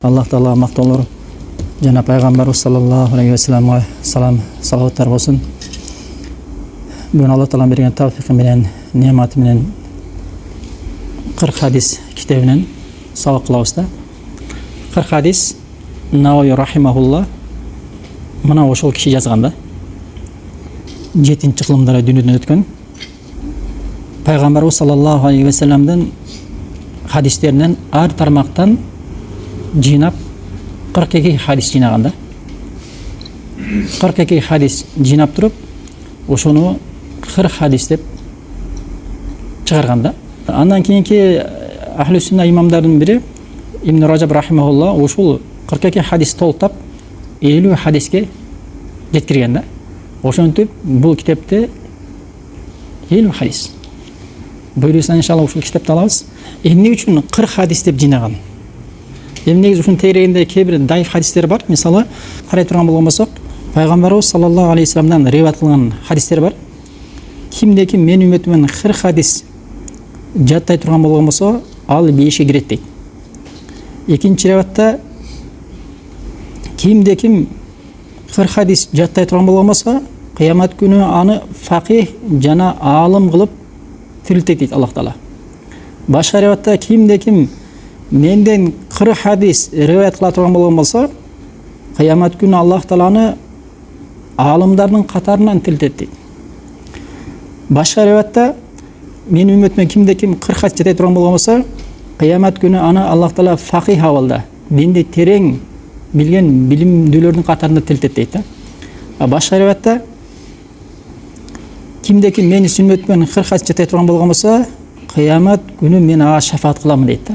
Allah Taala maqtovlar jana payg'ambarimiz sallallohu alayhi vasallamga salom salovat bo'lsin. Bugun Alloh taolo bergan tavfiqi bilan, ne'mati bilan 40 hadis kitobidan savoq qilamizda. 40 hadis Navoiy rahimahulloh mana o'shol kishi yozganda 7-iqlimda dunyodan o'tgan payg'ambarimiz sallallohu alayhi vasallamdan hadislardan har tarmoqdan jinab 42 hadis jinaganda 42 hadis jinab turib o'shoni 40 hadis deb chiqarganda. Andan keyingi ahli sunna imomlarining biri Ibn Rajab rahimahulloh o'shul 42 hadis to'ltab 50 hadisga yetkirganda. O'shantib bu kitobda 50 hadis. Buyursa inshaalloh o'sha kitobni olamiz. Endi uchun 40 hadis deb jinagan. Endi uchun teyraganda kebir daif hadislar bor. Masalan, qaray turgan bo'lsak, payg'ambarimiz sallallohu alayhi vasallamdan rivoyat qilgan hadislar bor. Kimdeki men ummetimden 40 hadis jattay turgan bo'lgan bo'lsa, al 5 kiradi deydi. Ikkinchi rivoyatda kimdekim 40 hadis jattay turgan bo'lgan bo'lsa, qiyomat kuni ani faqih jana alim qilib tiriltadi deydi Alloh taolo. Boshqa rivoyatda kimdekim menden 40 hadis rivoyat qiladigan bo'lgan bo'lsa, qiyomat kuni Alloh taoloni alimlarning qatoridan tiriltadi deydi. Boshqa rivoyatda men ummetimden kimdekim 40 hadis jattay turgan bo'lgan bo'lsa, qiyomat kuni ana Alloh taolo faqih havolda dinde tereng bilgen bilimdүүлөрдүн катарында тилтет дейт. Башка риwayatта кимдеки мени сүннөтмөн 40 хадис жетей турган болгон болсо, кыямат күнү мен ага шафаат кыламын дейт.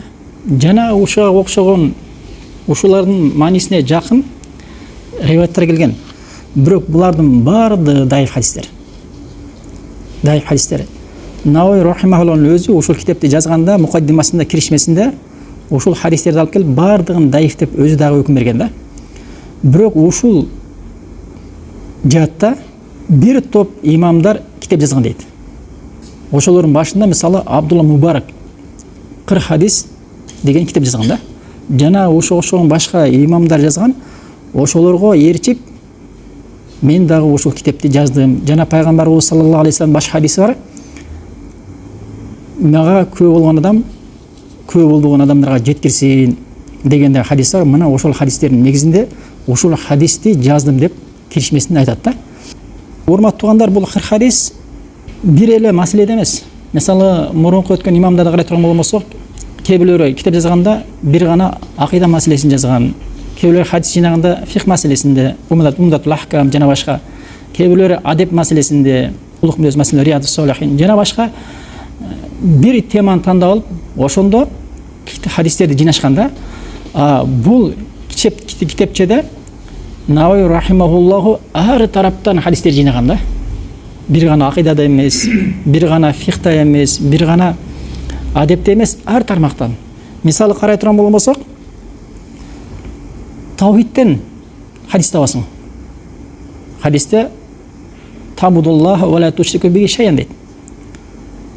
Жана ушуга окшогон ушулардын маанисине жакын риwayаттар келген. Бирок булардын баардыгы даиф хадистер. Даиф хадистер. Науи рахимахуллахтын өзү ушул китепти жазганда, мукаддимасында, киришмесинде ушул хадистерди алып келип баардыгын даиф деп өзү дагы өкүм берген да. Бирок ушул жаатта бир топ имамдар китеп жазган дейт. Ошолордун башында мисалы Абдулла Мубарак 40 хадис деген китеп жазган да. Жана ошого башка имамдар жазган. Ошолорго ээрчип мен дагы ушул китепти жаздым. Жана пайгамбарыбыз саллаллаху алейхи вассалам башка хадиси бар. Мага көп болгон адам көп болгон адамдарга жеткирсин дегенде хадис бар. Мына ошол хадистердин негизинде ушул хадисти жаздым деп киришмесинде айтат да. Урматтуу туугандар, бул 40 хадис бир эле маселеде эмес. Мисалы, мурунку өткөн имамдарды карай турган болсок, кээ бирлери китеп жазганда бир гана акыйда маселесин жазган, кээ бирлери хадис жинаганда фих маселесинде, умдатул ахкам жана башка, кээ бирлери адеп маселесинде, улук мүнөз маселе риядус солихин жана башка бир теманы тандап алып, ошондо хадистерди жинашканда, бул китепчеде Науи рахимахуллаху ар тараптан хадистер жинаган да. Бир гана акыйдада эмес, бир гана фихта эмес, бир гана адепте эмес, ар тармактан. Мисалы карай турган болсок, таухидтен хадис табасың. Хадисте табудуллаха ва ла тушрику биги шайан дейт.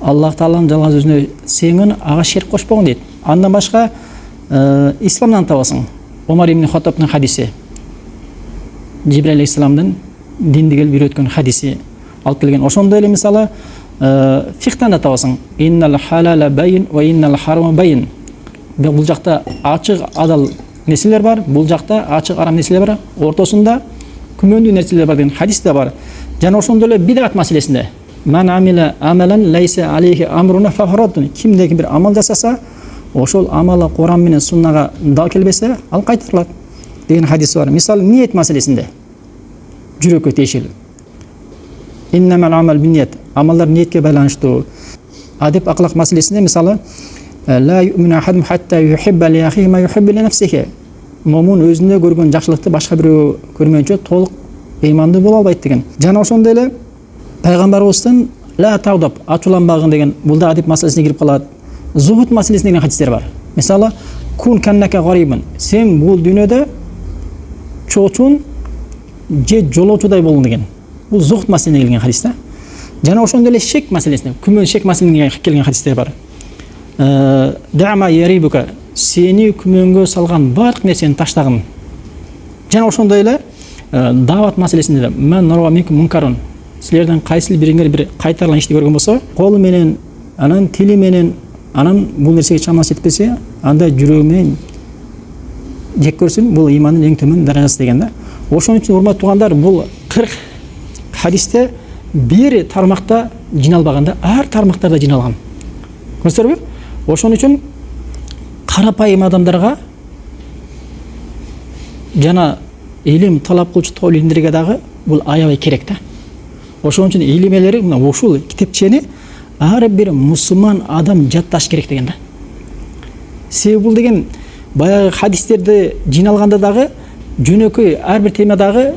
Аллах тааланын жалгыз өзүнө сеңин ага шерк кошпогон дейт. Андан башка исламдан табасың. Омар ибн Хаттабтын хадиси. Жибраил алейхиссаламдын динди келип үйрөткөн хадиси алып келген. Ошондой эле мисалы фихтан да табасың. Иннал халала байин ва иннал харама байин. Бул жакта ачык адал нерселер бар, бул жакта ачык арам нерселер бар, ортосунда күмөндүү нерселер бар деген хадис да бар. Жана ошондой эле бидат маселесинде ман амила амалан лайса алейхи амруна фахрадун. Кимдеки бир амал жасаса, ошол амалы Куран менен суннага дал келбесе, ал кайтарылат деген хадис бар. Мисалы, ниет маселесинде жүрөккө тиешелүү. Иннамал амал бинният. Амалдар ниетке байланыштуу. Адеп акылак маселесинде мисалы, ла юмину ахадум хатта юхибба ли ахихи ма юхиббу ли нафсихи. Момун өзүндө көргөн жакшылыкты башка бирөө көрмөйүнчө толук ыймандуу боло албайт деген. Жана ошондой эле пайгамбарыбыздын ла таудап ачууланбагын деген бул да адеп маселесине кирип калат. Зухут маселесине деген хадистер бар. Мисалы, кун каннака гарибун. Сен бул дүйнөдө чоочун же жолоочудай болгон деген. Бул зухут маселесине келген хадис да. Жана ошондой эле шек маселесине, күмөн шек маселесине келген хадистер бар. Дама ярибука. сени күмөнгө салган барлык нерсени таштагын. Жана ошондой эле дават маселесинде да мен норва мик мункарун. Силерден кайсы бириңер бир кайтарылган ишти көргөн болсо, колу менен, анан тили менен, анан бул нерсеге чамасы жетпесе, анда жүрөгү менен жек көрсүн, бул имандын эң төмөн даражасы деген да. Ошон үчүн урматтуу туугандар, бул 40 хадисте бир тармакта жиналбаганда, ар тармактарда жиналган. Көрсөтөрбү? Ошон үчүн карапайым адамдарга жана илим талап кылчу тоол илимдерге дагы бул аябай керек да. Ошон үчүн илимелери мына ушул китепчени ар бир мусулман адам жатташ керек деген да. Себеби бул деген баягы хадистерди жиналганда дагы жөнөкөй ар бир темадагы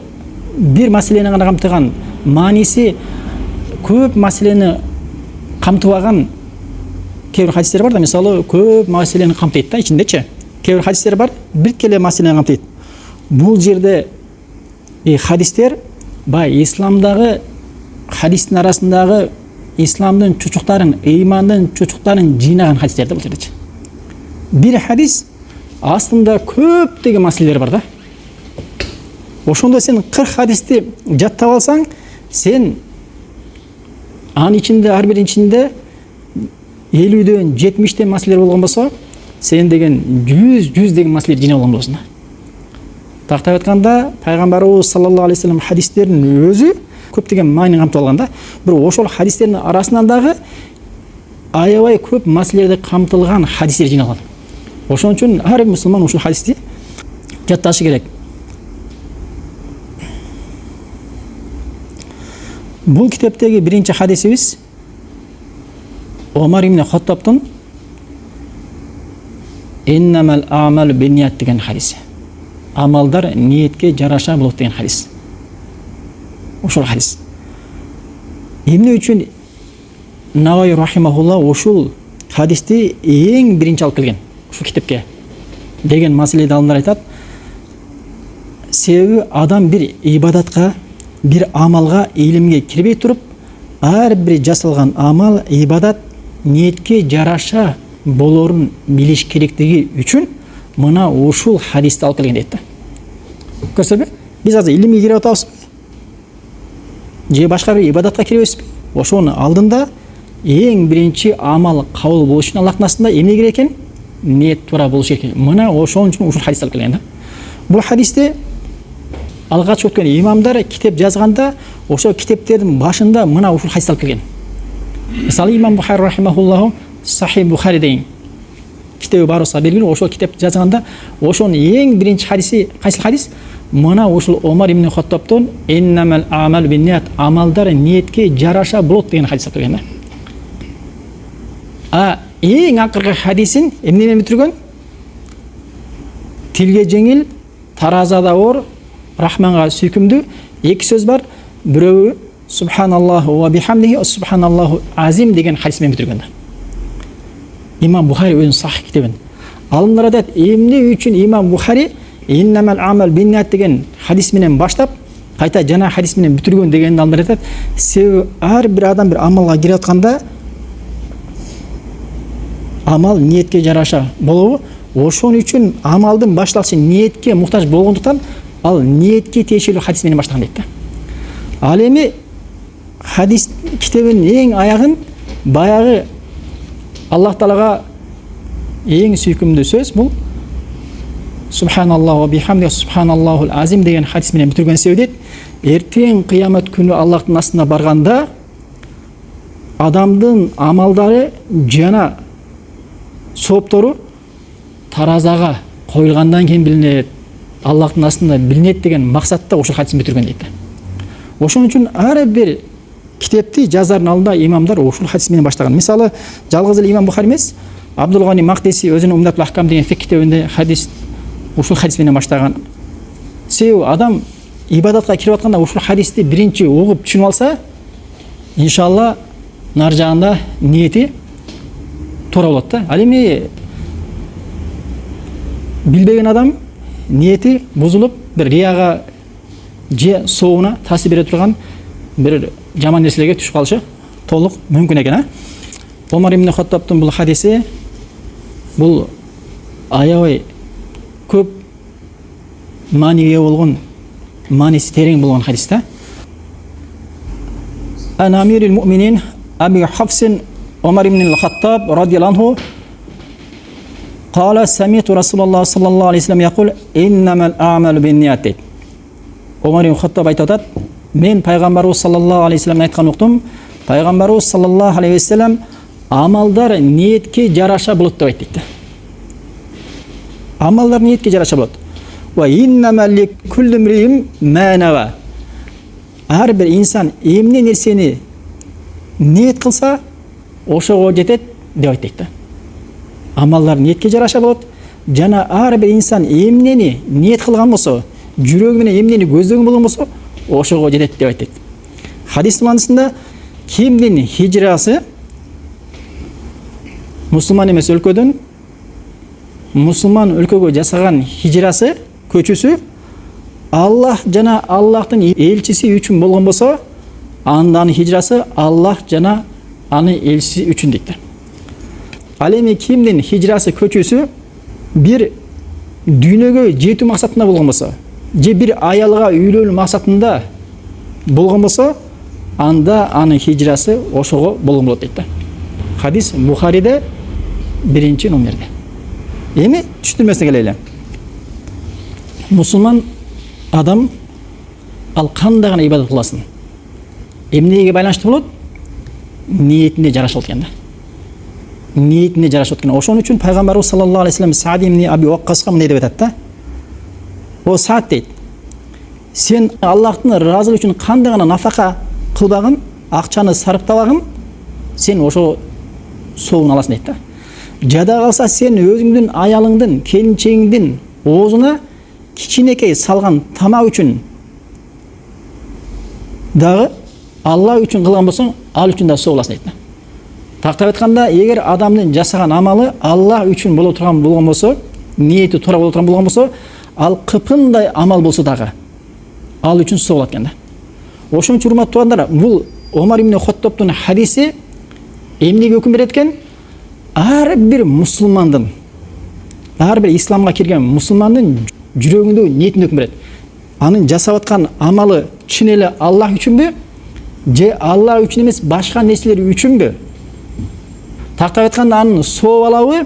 бир маселени гана камтыган, мааниси көп маселени камтыбаган кээ бир хадистер бар да, мисалы көп маселени камтыйт да ичиндечи. Кээ бир хадистер бар, бир келе маселени камтыйт. Бул жерде хадистер бай исламдагы хадистин арасындагы исламдын чучуктарын, ыймандын чучуктарын жыйнаган хадистерди бул жердечи. Бир хадис астында көптөгөн маселелер бар да. Ошондо сен 40 хадисти жаттап алсаң, сен анын ичинде ар биринин ичинде 50дөн 70тен маселелер болгон болсо, сен деген 100 деген маселелер жыйнап алган болосуң да. Тактап айтканда, пайгамбарыбыз саллаллаху алейхи вассалам хадистеринин өзү көптөгөн маанини камтып алган да. Бирок ошол хадистердин арасынан дагы аябай көп маселелерди камтылган хадистер жыйналган. Ошон үчүн ар бир мусулман ушул хадисти жатташы керек. Бул китептеги биринчи хадисибиз Омар ибн Хаттабтын «Иннамал аъмалу бинният» деген хадиси. Амалдар ниетке жараша болот деген хадис. Ошол хадис. Эмне үчүн Наваи рахимахулла ушул хадисти эң биринчи алып келген ушул китепке деген маселеди алымдар айтат. Себеби адам бир ибадатка, бир амалга, илимге кирбей туруп, ар бир жасалган амал, ибадат ниетке жараша болорун билиш керектиги үчүн мына ушул хадисти алып келген дейт да. Көрсөтпү? Биз азыр илимге кирип атабызбы? Же башка бир ибадатка киребизби? Ошонун алдында эң биринчи амал кабыл болуш үчүн Аллахтын астында эмне керек экен? Ниет туура болуш керек. Мына ошон үчүн ушул хадисти алып келген да. Бул хадисти алгач өткөн имамдар китеп жазганда, ошол китептердин башында мына ушул хадисти алып келген. Мисалы имам Бухари рахимахуллаху Сахих Бухари деген китеби бар болсо белгилүү, ошол китеп жазганда ошонун эң биринчи хадиси кайсы хадис? Мына ушул Омар ибн Хаттабтын «Иннамал аъмалу бинният» амалдар ниетке жараша болот деген хадис алып келген да. Эң акыркы хадисин эмне менен бүтүргөн? Тилге жеңил, таразада оор, Рахманга сүйкүмдүү эки сөз бар. Бирөө Субханаллаху ва бихамдихи, Субханаллаху азим деген хадис менен бүтүргөн да. Имам Бухари өзүнүн Сахих китебин. Алымдар айтат, эмне үчүн Имам Бухари «Иннамал аъмал бинният» деген хадис менен баштап, кайта жана хадис менен бүтүргөн дегенди алымдар айтат. Себеби ар бир адам бир амалга кирип атканда амал ниетке жараша болобу? Ошон үчүн амалдын башталышы ниетке муктаж болгондуктан ал ниетке тиешелүү хадис менен баштаган дейт да. Ал эми хадис китебинин эң аягын баягы Аллах Таалага эң сүйкүмдүү сөз бул Субханаллаху ва бихамдихи, Субханаллахул азим деген хадис менен бүтүргөн себеби дейт. Эртең кыямат күнү Аллахтын астына барганда адамдын амалдары жана сооптору таразага коюлгандан кийин билинет, Аллахтын астында билинет деген максатта ошол хадисин бүтүргөн дейт. Ошон үчүн ар бир китепти жазардын алдында имамдар ушул хадис менен баштаган. Мисалы, жалгыз эле Имам Бухари эмес, Абдул Гани Мактиси өзүнүн Умдатул Ахкам деген фик китебинде хадис ушул хадис менен баштаган. Себеби адам ибадатка кирип атканда ушул хадисти биринчи угуп түшүнүп алса, иншалла нар жагында ниети туура болот да. Ал эми билбеген адам ниети бузулуп, бир рияга же соуна таасир бере турган бир жаман нерселерге түшүп калышы толук мүмкүн экен. Омар ибн Хаттабтын бул хадиси бул аябай көп маниге болгон, маниси терең болгон хадис да. Ан амирил муъминин Аби Хафсин Умар ибн ал-Хаттаб радияллаху قال سمعت رسول الله صلى الله عليه وسلم يقول إنما الأعمال بالنيات. Умар ибн Хаттаб айтат, мен пайгамбарыбыз саллаллаху алейхи вассалам айткан уктум. Пайгамбарыбыз саллаллаху алейхи вассалам амалдар ниетке жараша болот деп айтты. Амалдар ниетке жараша болот. Ва иннама ликулли имриин ма нава. Ар бир инсан эмне нерсени ниет кылса, ошого жетет деп айтты. Амалдар ниетке жараша болот. Жана ар бир инсан эмнени ниет кылган болсо, жүрөгү менен эмнени көздөгөн болгон болсо, ошого жетет деп айтты. Хадис маанисинде кимдин хижрасы мусулман эмес өлкөдөн мусулман өлкөгө жасаган хижрасы, көчүүсү Аллах жана Аллахтын элчиси үчүн болгон болсо, андан хижрасы Аллах жана аны элчиси үчүн дейт. Ал эми кимдин хижрасы, көчүүсү бир дүйнөгө жетүү максатында болгон болсо, же бир аялга үйлөнүү максатында болгон болсо, анда анын хижрасы ошого болгон болот дейт. Хадис Бухариде 1 номерде. Эми түшүндүрмөсүн келели. Мусулман адам ал кандай гана ибадат кыласын, эмнеге байланыштуу болот? Ниетине жарашып атканда. Ниетине жарашып атканда. Ошон үчүн пайгамбарыбыз саллаллаху алейхи вассалам Саад ибн Аби Ваккаска мындай деп айтат да. О Саад дейт, сен Аллахтын ыраазылыгы үчүн кандай гана нафака кылбагын, акчаны сарптабагын, сен ошо соогун аласың дейт да. Жада калса сен өзүңдүн аялыңдын, келинчегиңдин оозуна кичинекей салган тамак үчүн дагы Алла үчүн кылган болсоң, ал үчүн да соо аласың дейт да. Тактап айтканда, эгер адамдын жасаган амалы Алла үчүн боло турган болгон болсо, ниети туура боло турган болгон болсо, ал кыпындай амал болсо дагы ал үчүн соо алат экен да. Ошон үчүн урматтуу туугандар, бул Омар ибн Хаттабтын хадиси эмнеге өкүм берет экен? Ар бир мусулмандын, ар бир исламга кирген мусулмандын жүрөгүндө ниетин өкүм берет. Анын жасап аткан амалы чын эле Аллах үчүнбү, же Аллах үчүн эмес башка нерселер үчүнбү? Тактап айтканда анын соо алабы,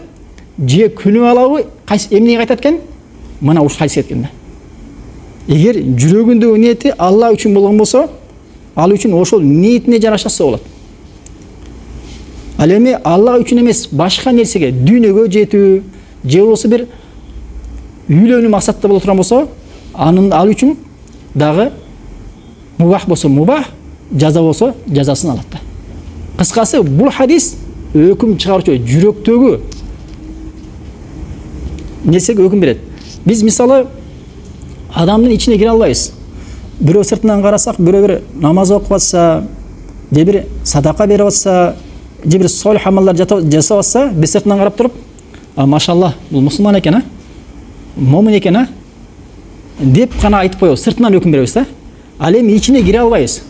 же күнөө алабы, кайсы эмнеге айтат экен? Мына ушул хадис экен да. Эгер жүрөгүндөгү ниети Аллах үчүн болгон болсо, ал үчүн ошол ниетине жараша соо болот. Ал эми Аллах үчүн эмес башка нерсеге, дүйнөгө жетүү, же болсо бир үйлөнүү максатта боло турган болсо, анын ал үчүн дагы мубах болсо мубах, жаза болсо жазасын алат да. Кыскасы бул хадис өкүм чыгаруучу жүрөктөгү нерсеге өкүм берет. Биз мисалы адамдын ичине кире албайбыз. Бирөө сыртынан карасак, бирөө бир намаз окуп атса, же бир садака берип атса, же бир солих амалдар жасап атса, биз сыртынан карап туруп, машалла, бул мусулман экен, момин экен, деп гана айтып коебуз, сыртынан өкүм беребиз да. Ал эми ичине кире албайбыз.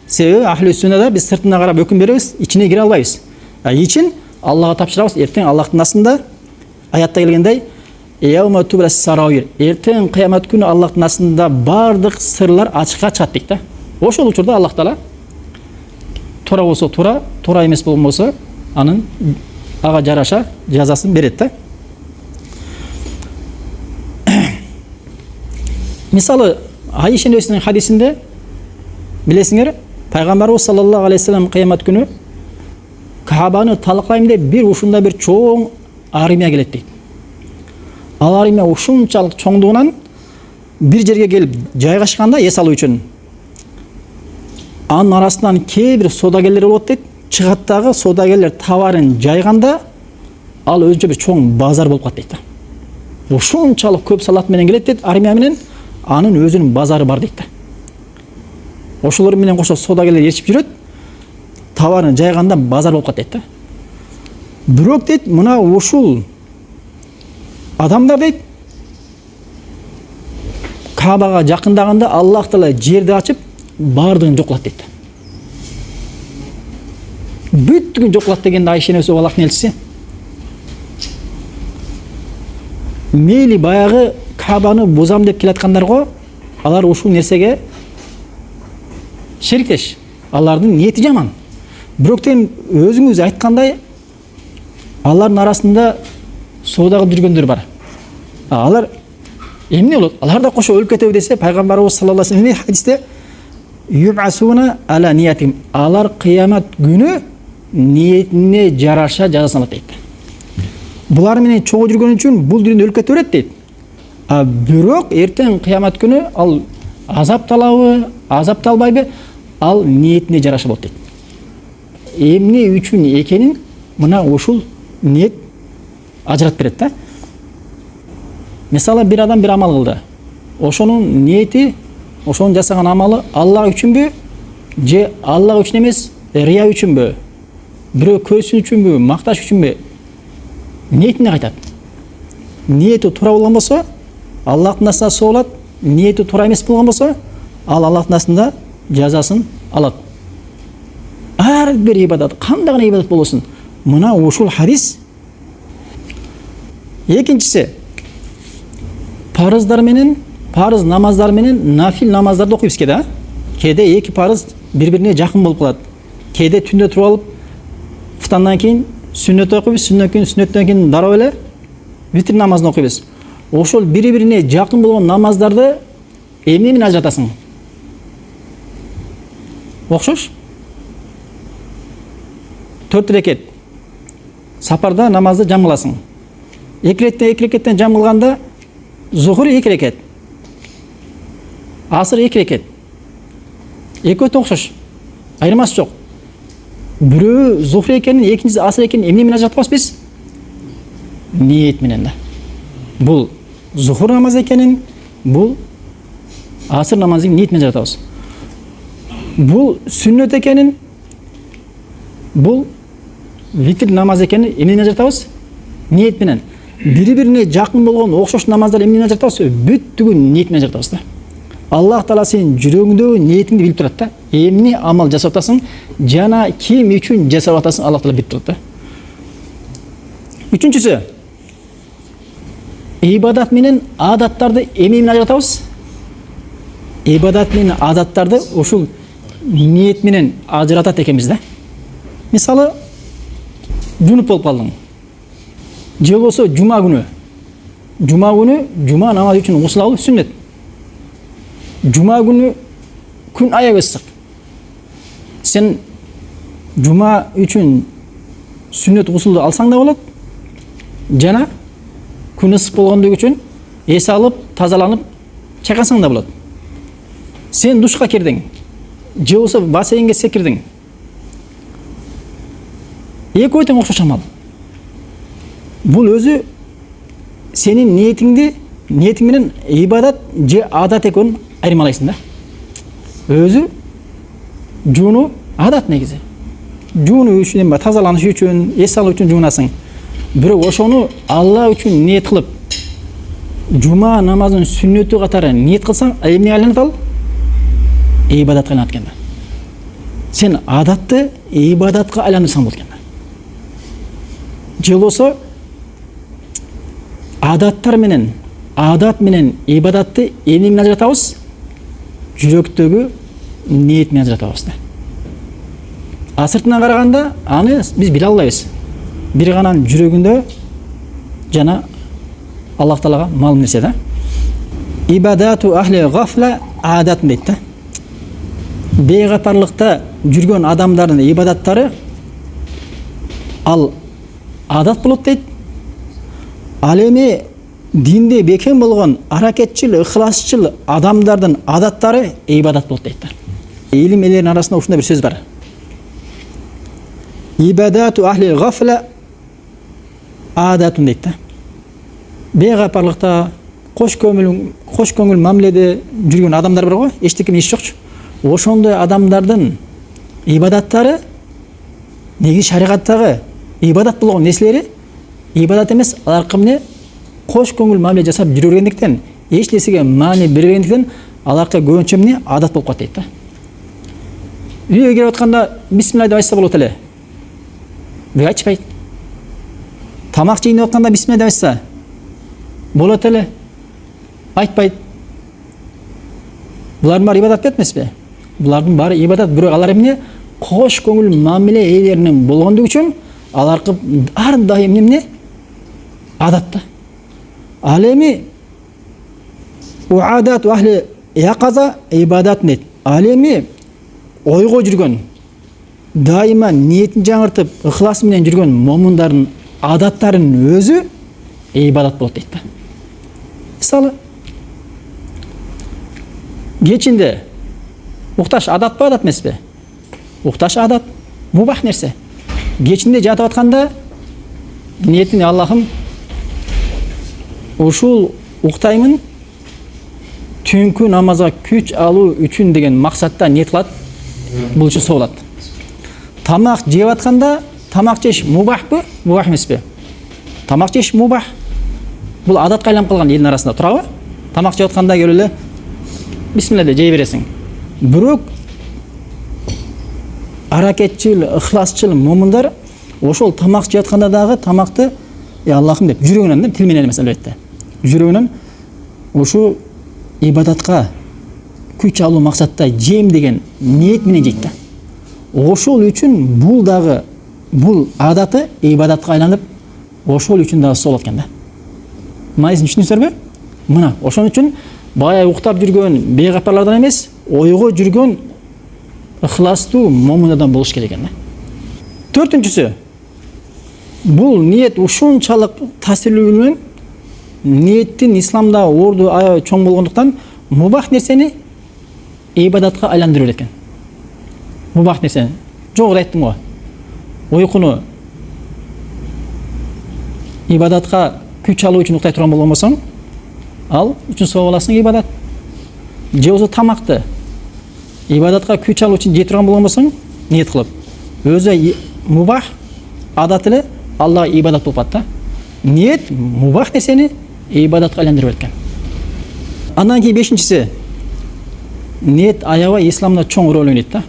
Себеби ахли сүннада биз сыртынан карап өкүм беребиз, ичине кире албайбыз. Ичин Аллага тапшырабыз. Эртең Аллахтын астында аятта келгендей, Яума тубрас сарауир. Эртең кыямат күнү Аллахтын астында бардык сырлар ачыкка чыгат дейт да. Ошол учурда Аллах Таала туура болсо туура, туура эмес болгон болсо, анын ага жараша жазасын берет да. Мисалы, Айша энесинин хадисинде билесиңер, пайгамбарыбыз саллаллаху алейхи вассалам кыямат күнү Каабаны талкалайм деп бир ушундай бир чоң армия келет дейт. Ал армия ушунчалык чоңдугунан бир жерге келип жайгашканда эс алуу үчүн анын арасынан кээ бир содагерлер болот дейт. Чыгат дагы содагерлер товарын жайганда ал өзүнчө бир чоң базар болуп калат дейт. Ушунчалык көп салат менен келет дейт, армия менен, анын өзүнүн базары бар дейт. Ошолор менен кошо содагерлер ээрчип жүрөт, товарын жайганда базар болуп калат дейт. Бирок дейт, мына ушул адамдар дейт, Каабага жакындаганда Аллах Таала жерди ачып, бардыгын жок кылат дейт. Бүттүгүн жок кылат дегенде Айша энеси Аллахтын элчиси. мейли баягы Кабаны бузам деп келаткандарга алар ушул нерсеге шериктеш. Алардын ниети жаман. Бирок тем өзүңүз айткандай алардын арасында соода кылып жүргөндөр бар. Алар эмне болот? Алар да кошо өлүп кетеби десе, пайгамбарыбыз саллаллаху алейхи ва саллям хадисте юбасуна ала ниятим. Алар кыямат күнү ниетине жараша жазасын алат дейт. Булар менен чогуу жүргөн үчүн бул дүйнөдө өлүп кете берет дейт. Бирок эртең кыямат күнү ал азапталабы, азапталбайбы, ал ниетине жараша болот дейт. Эмне үчүн экенин мына ушул ниет ажыратып берет да. Мисалы бир адам бир амал кылды. Ошонун ниети, ошонун жасаган амалы Аллах үчүнбү, же Аллах үчүн эмес, рия үчүнбү? Бирөө көзсүн үчүнбү, макташ үчүнбү? Ниетине кайтат. Ниети туура болгон болсо, Аллахтын астында соо болот. Ниети туура эмес болгон болсо, ал Аллахтын астында жазасын алат. Ар бир ибадат, кандай гана ибадат болсун, мына ушул хадис. Экинчиси, парыздар менен, парыз намаздар менен нафил намаздарды окуйбуз да. Кээде эки парыз бири-бирине жакын болуп калат. Кээде түндө туруп алып, футандан кийин сүннөт окуйбуз, сүннөттөн кийин дароо эле витр намазын окуйбуз. Ошол бири-бирине жакын болгон намаздарды эмне менен ажыратасың? Окшош. 4 рекет. Сапарда намазды жам кыласың. 2 рекеттен жам кылганда зухур 2 рекет. Асыр 2 рекет. Экөө окшош. Айырмасы жок. Бирөө зухур экенин, экинчиси асыр экенин эмне менен ажыратабыз биз? Ниет менен да. Бул зухур намаз экенин, бул асыр намазын ниет менен ажыратабыз. Бул сүннөт экенин, бул витр намаз экенин эмне менен ажыратабыз? Ниет менен. Бири-бирине жакын болгон окшош намаздар эмне менен ажыратабыз? Бүттүгүн ниет менен ажыратабыз да. Аллах Таала сенин жүрөгүңдөгү ниетиңди билип турат да. Эмне амал жасап атасың, жана ким үчүн жасап атасың, Аллах Таала билип турат да. Үчүнчүсү, ибадат менен адаттарды эмне менен ажыратабыз? Ибадат менен адаттарды ушул ниет менен ажыратат экенбиз да. Мисалы, жунуп болуп калдың. Же болсо жума күнү. Жума күнү жума намаз үчүн гусул алуу сүннет. Жума күнү күн аябай ысык. Сен жума үчүн сүннет гусулду алсаң да болот. Жана күн ысык болгондугу үчүн эс алып, тазаланып чайкансаң да болот. Сен душка кирдиң. Же болсо бассейнге секирдиң. Экөө тең окшош амал. Бул өзү сенин ниетиң менен ибадат же адат экенин айырмалайсың да. Өзү жууну адат негизи. Жууну үчүн, тазаланыш үчүн, эс алуу үчүн жуунасың. Бирок ошону Алла үчүн ниет кылып, жума намазын сүннөтү катары ниет кылсаң, эмне айланат ал? Ибадатка айланат экен да. Сен адатты ибадатка айландырсаң болот экен да. Же болсо адат менен ибадатты эмне менен ажыратабыз? Жүрөктөгү ниет менен ажыратабыз да. Асыртынан караганда аны биз биле албайбыз. Бир гана жүрөгүндө жана Аллах Таалага малым нерсе да. Ибадату ахли гафла адатын дейт да. Бейгапарлыкта жүргөн адамдардын ибадаттары ал адат болот дейт. Ал эми динде бекем болгон аракетчил, ыхласчыл адамдардын адаттары ибадат болот дейт да. Илим элеринин арасында ушундай бир сөз бар. Ибадату ахли гафла адатын дейт да. Бейгапарлыкта кош көңүл мамиледе жүргөн адамдар бар го, эчтекеме иш жокчу. Ошондой адамдардын ибадаттары неги шариғаттағы ибадат болгон нерселери ибадат эмес, алар кымне кош көңүл мамиле жасап жүрө бергендиктен, эч нерсеге маани бербегендиктен аларга көбүнчө эмне адат болуп калат дейт да. Үйгө кирип атканда бисмилла деп айтса болот эле. Бирок айтпайт. Тамак жейин деп атканда бисмилла деп айтса, болот эле айтпайт. Булардын баары ибадат этмеспи? Булардын баары ибадат, бирок алар эмне? Кош көңүл мамиле ээлеринин болгондугу үчүн алар ар дайым эмне? Адатта. Ал эми уадат ахли яқаза ибадат нет. Ал эми ойго жүргөн, дайыма ниетин жаңыртып, ыхлас менен жүргөн момундардын адаттарынын өзү ибадат болот дейт да. Мисалы, кечинде укташ адат ба, адат эмеспи? Укташ адат, мубах нерсе. Кечинде жатып атканда ниетин Аллахым ушул уктаймын түнкү намазга күч алуу үчүн деген максатта ниет кылат. Бул үчүн соолат. Тамак жеп атканда тамак жеш мубахпы, мубах эмеспи? Тамак жеш мубах. Бул адатка айланып калган элдин арасында, турабы? Тамак жеп атканда келип эле бисмилла деп жей бересиң. Бирок аракетчил, ыхласчыл момундар ошол тамак жеп атканда дагы тамакты Аллахым деп жүрөгүнөн, деп тил менен эмес албетте. Жүрөгүнөн ушу ибадатка күч алуу максатта жейм деген ниет менен жейт да. Ошол үчүн бул дагы бул адаты ибадатка айланып, ошол үчүн дагы соолот экен да. Майсын түшүнүңүзбү? Мына ошон үчүн бая уктап жүргөн бейгапарлардан эмес, ойго жүргөн ыхластуу момундардан болуш керек экен да. Төртүнчүсү, бул ниет ушунчалык таасирлүү менен ниеттин исламда орду аябай чоң болгондуктан мубах нерсени ибадатка айландырып экен. Мубах нерсени. Жогору айттым го. Уйкуну ибадатка күч алуу үчүн уктай турган болгон болсоң, ал үчүн сооп аласың ибадат. Же болбосо тамакты ибадатка күч алуу үчүн жей турган болгон болсоң, ниет кылып, өзү мубах адат эле Аллага ибадат болуп атты. Ниет мубах нерсени ибадатка айландырып экен. Андан кийин бешинчиси, ниет аябай исламда чоң роль ойнойт да.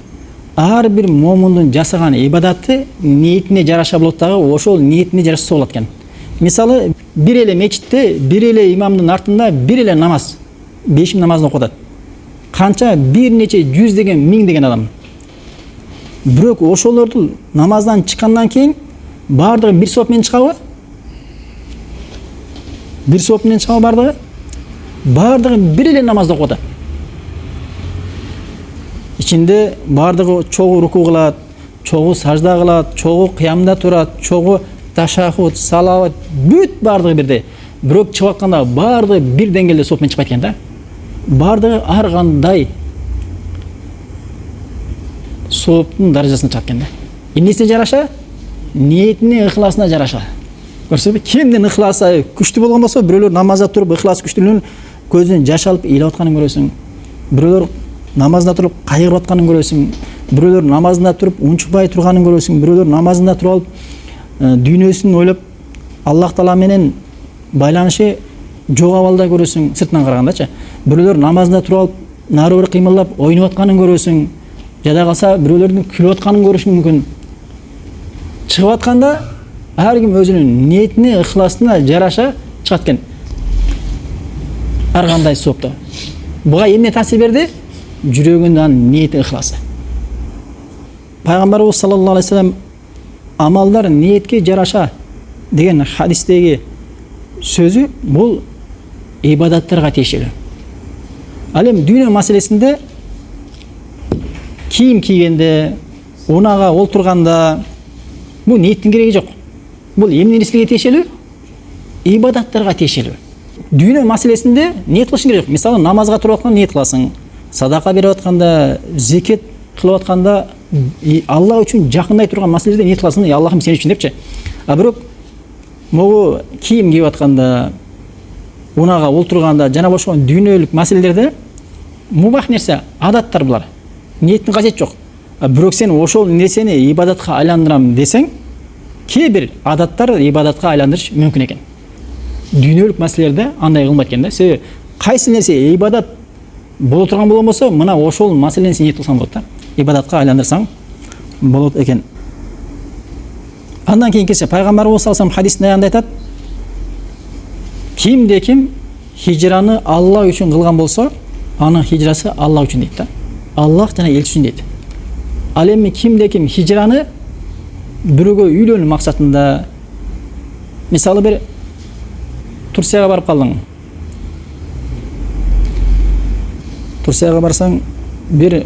Ар бир момундун жасаган ибадаты ниетине жараша болот дагы, ошол ниетине жараша соолот экен. Мисалы, бир эле мечитте, бир эле имамдын артында бир эле намаз, бешим намазын окуп атат. Канча бир нече жүз деген, миң деген адам. Бирок ошолорду намаздан чыккандан кийин бардыгы бир сооп менен чыгабы? Бир сооп менен чыгабы бардыгы? Бардыгы бир эле намазды окуп атат. Ичинде бардыгы чогуу руку кылат, чогуу сажда кылат, чогуу кыямда турат, чогуу ташаххуд, салават, бүт бардыгы бирдей. Бирок чыгып атканда бардыгы бир деңгээлде сооп менен чыкпайт экен да. Бардыгы ар кандай сооптун даражасына чыгат экен да. Эмнесине жараша? Ниетине, ыхласына жараша. Көрсөбү, кимдин ыхласы күчтүү болгон болсо, бирөөлөр намазда туруп ыхлас күчтүүлүгүн көзүнөн жаш алып ыйлап атканын көрөсүң. Бирөөлөр намазда туруп кайгырып атканын көрөсүң. Бирөөлөр намазында туруп унчукпай турганын көрөсүң. Бирөөлөр намазында туруп алып дүйнөсүн ойлоп Аллах Таала менен байланышы жок абалда көрөсүң, сыртынан карагандачы. Бирөөлөр намазында туруп алып нары бери кыймылдап ойноп атканын көрөсүң. Жада калса бирөөлөрдүн күлүп атканын көрүшүң мүмкүн. Чыгып атканда ар ким өзүнүн ниетине, ыхласына жараша чыгат экен. Ар кандай соопто. Буга эмне таасир берди? Жүрөгүнүн ниети, ыхласы. Пайгамбарыбыз саллаллаху алейхи вассалам амалдар ниетке жараша деген хадистеги сөзү бул ибадаттарга тиешелүү. Ал эми дүйнө маселесинде кийим кийгенде, унага олтурганда бул ниеттин кереги жок. Бул эмне нерсеге тиешелүү? Ибадаттарга тиешелүү. Дүйнө маселесинде ниет кылышың керек жок. Мисалы, намазга туруп атканда ниет кыласың, садака берип атканда, зекет кылып атканда, Алла үчүн жакындай турган маселелерде ниет кыласың, Аллахым сен үчүн депчи. А бирок могу кийим кийип атканда, унага олтурганда, жана башка дүйнөлүк маселелерде мубах нерсе, адаттар булар. Ниеттин кажети жок. Бирок сен ошол нерсени ибадатка айландырам десең, кээ бир адаттар ибадатка айландырыш мүмкүн экен. Дүйнөлүк маселелерде андай кылмайт экен да. Себеби кайсы нерсе ибадат боло турган болгон болсо, мына ошол маселени сен ниет кылсаң болот да. Ибадатка айландырсаң болот экен. Андан кийинкиси пайгамбарыбыз саллаллаху алейхи вассалам хадисинде аянда айтат: Кимде ким хижраны Алла үчүн кылган болсо, анын хижрасы Алла үчүн дейт да. Аллах жана элчи үчүн дейт. Ал эми кимде ким хижраны бирөөгө үйлөнүү максатында, мисалы бир Турцияга барып калдың. Турцияга барсаң, бир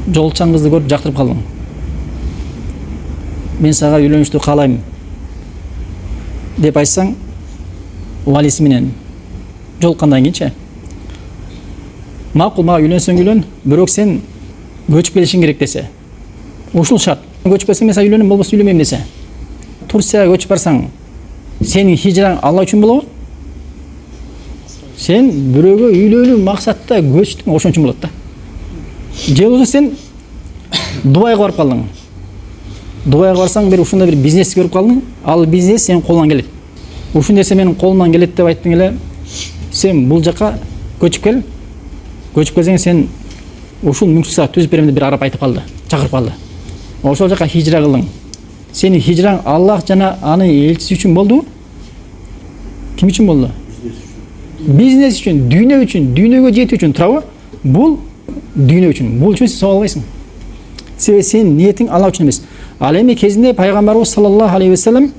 жолчан кызды көрүп жактырып калдың. Мен сага үйлөнүштү каалайм деп айтсаң, валиси менен жолуккандан кийинчи, макул, мага үйлөнсөң үйлөн, бирок сен көчүп келишиң керек десе, ушул шарт. Көчүп келсең, мен сага үйлөнөм, болбосо үйлөнбөйм десе, Турцияга көчүп барсаң, сенин хижраң Алла үчүн болобу? Сен бирөөгө үйлөнүү максатта көчтүң, ошон үчүн болот да. Же болбосо сен Дубайга барып калдың. Дубайга барсаң, бир ушундай бир бизнес көрүп калдың, ал бизнес сенин колуңан келет. Ушул нерсе менин колумдан келет деп айттың эле, сен бул жака көчүп кел. Көчүп келсең, сен ушул мүмкүнчүлүктү түзүп берем деп бир араб айтып калды, чакырып калды. Ошол жака хижра кылдың. Сенин хижраң Аллах жана анын элчиси үчүн болду. Ким үчүн болду? Бизнес үчүн, дүйнө үчүн, дүйнөгө жетүү үчүн турабы? Бул дүйнө үчүн. Бул үчүн сен сабак албайсың. Себеби сен ниетиң Алла үчүн эмес. Ал эми кезинде пайгамбарыбыз саллаллаху алейхи ва саллям